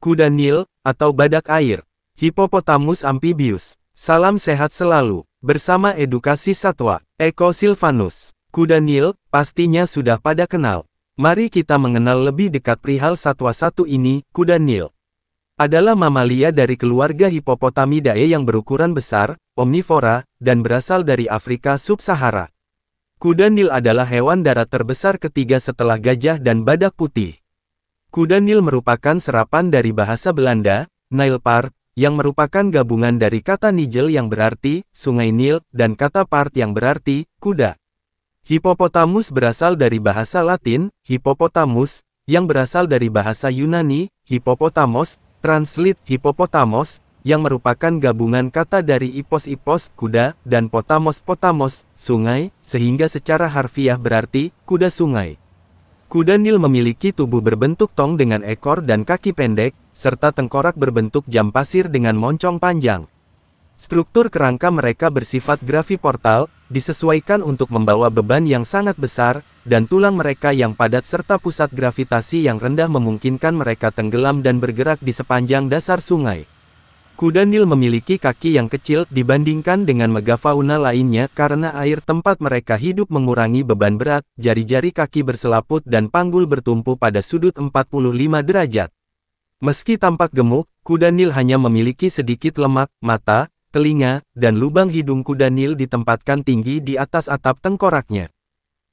kuda Nil, atau badak air, Hippopotamus amphibius. Salam sehat selalu, bersama edukasi satwa, Eko Silvanus. Kuda Nil, pastinya sudah pada kenal. Mari kita mengenal lebih dekat perihal satwa satu ini. Kuda Nil adalah mamalia dari keluarga Hippopotamidae yang berukuran besar, omnivora, dan berasal dari Afrika Sub-Sahara. Kuda Nil adalah hewan darat terbesar ketiga setelah gajah dan badak putih. Kuda Nil merupakan serapan dari bahasa Belanda, Nijlpaard, yang merupakan gabungan dari kata Nigel yang berarti sungai Nil, dan kata paard yang berarti kuda. Hippopotamus berasal dari bahasa Latin, hippopotamus, yang berasal dari bahasa Yunani, hippopotamos, translate hippopotamos, yang merupakan gabungan kata dari ipos, kuda, dan potamos, sungai, sehingga secara harfiah berarti kuda sungai. Kuda Nil memiliki tubuh berbentuk tong dengan ekor dan kaki pendek, serta tengkorak berbentuk jam pasir dengan moncong panjang. Struktur kerangka mereka bersifat graviportal, disesuaikan untuk membawa beban yang sangat besar, dan tulang mereka yang padat serta pusat gravitasi yang rendah memungkinkan mereka tenggelam dan bergerak di sepanjang dasar sungai. Kuda Nil memiliki kaki yang kecil dibandingkan dengan megafauna lainnya karena air tempat mereka hidup mengurangi beban berat, jari-jari kaki berselaput dan panggul bertumpu pada sudut 45 derajat. Meski tampak gemuk, kuda Nil hanya memiliki sedikit lemak, mata, telinga, dan lubang hidung. Kuda Nil ditempatkan tinggi di atas atap tengkoraknya.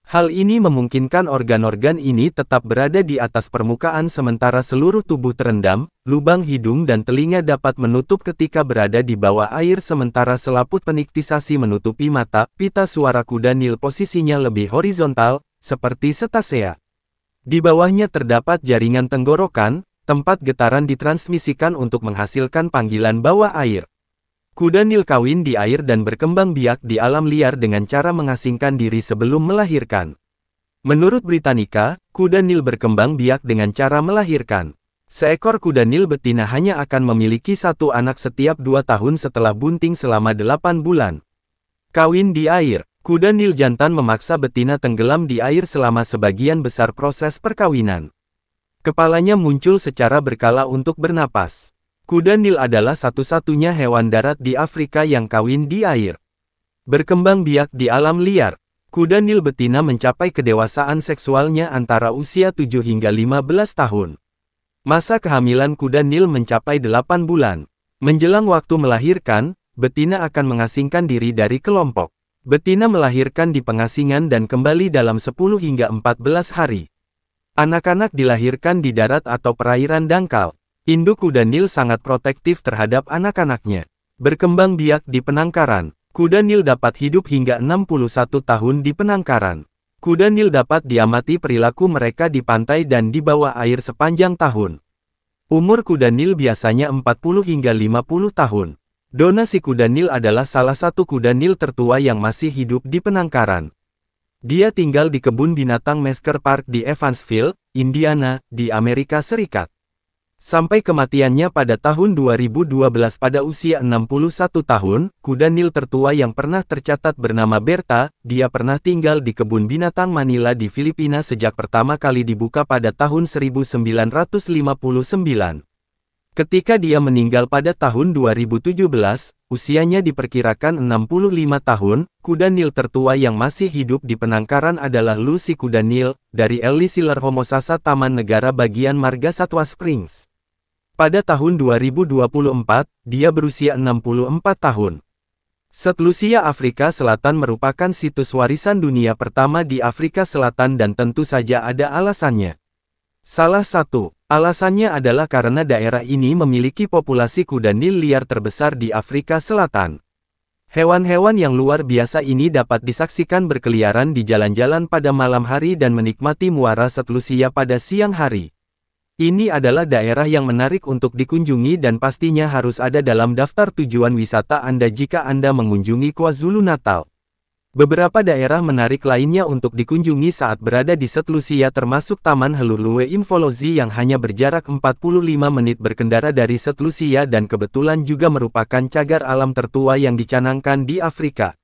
Hal ini memungkinkan organ-organ ini tetap berada di atas permukaan sementara seluruh tubuh terendam. Lubang hidung dan telinga dapat menutup ketika berada di bawah air sementara selaput peniktisasi menutupi mata. Pita suara kuda Nil posisinya lebih horizontal, seperti cetasea. Di bawahnya terdapat jaringan tenggorokan, tempat getaran ditransmisikan untuk menghasilkan panggilan bawah air. Kuda Nil kawin di air dan berkembang biak di alam liar dengan cara mengasingkan diri sebelum melahirkan. Menurut Britannica, kuda Nil berkembang biak dengan cara melahirkan. Seekor kuda Nil betina hanya akan memiliki satu anak setiap 2 tahun setelah bunting selama 8 bulan. Kawin di air. Kuda Nil jantan memaksa betina tenggelam di air selama sebagian besar proses perkawinan. Kepalanya muncul secara berkala untuk bernapas. Kuda Nil adalah satu-satunya hewan darat di Afrika yang kawin di air. Berkembang biak di alam liar. Kuda Nil betina mencapai kedewasaan seksualnya antara usia 7 hingga 15 tahun. Masa kehamilan kuda Nil mencapai 8 bulan. Menjelang waktu melahirkan, betina akan mengasingkan diri dari kelompok. Betina melahirkan di pengasingan dan kembali dalam 10 hingga 14 hari. Anak-anak dilahirkan di darat atau perairan dangkal. Induk kuda Nil sangat protektif terhadap anak-anaknya. Berkembang biak di penangkaran. Kuda Nil dapat hidup hingga 61 tahun di penangkaran. Kuda Nil dapat diamati perilaku mereka di pantai dan di bawah air sepanjang tahun. Umur kuda Nil biasanya 40 hingga 50 tahun. Donna si kuda Nil adalah salah satu kuda Nil tertua yang masih hidup di penangkaran. Dia tinggal di kebun binatang Mesker Park di Evansville, Indiana, di Amerika Serikat. Sampai kematiannya pada tahun 2012 pada usia 61 tahun, kuda Nil tertua yang pernah tercatat bernama Berta. Dia pernah tinggal di kebun binatang Manila di Filipina sejak pertama kali dibuka pada tahun 1959. Ketika dia meninggal pada tahun 2017, usianya diperkirakan 65 tahun. Kuda Nil tertua yang masih hidup di penangkaran adalah Lucy kuda Nil, dari Ellisiller Homosassa Taman Negara bagian Margasatwa Springs. Pada tahun 2024, dia berusia 64 tahun. St. Lucia, Afrika Selatan merupakan situs warisan dunia pertama di Afrika Selatan dan tentu saja ada alasannya. Salah satu alasannya adalah karena daerah ini memiliki populasi kuda Nil liar terbesar di Afrika Selatan. Hewan-hewan yang luar biasa ini dapat disaksikan berkeliaran di jalan-jalan pada malam hari dan menikmati muara St. Lucia pada siang hari. Ini adalah daerah yang menarik untuk dikunjungi dan pastinya harus ada dalam daftar tujuan wisata Anda jika Anda mengunjungi KwaZulu-Natal. Beberapa daerah menarik lainnya untuk dikunjungi saat berada di St. Lucia termasuk Taman Heluluwe Imfolozi yang hanya berjarak 45 menit berkendara dari St. Lucia dan kebetulan juga merupakan cagar alam tertua yang dicanangkan di Afrika.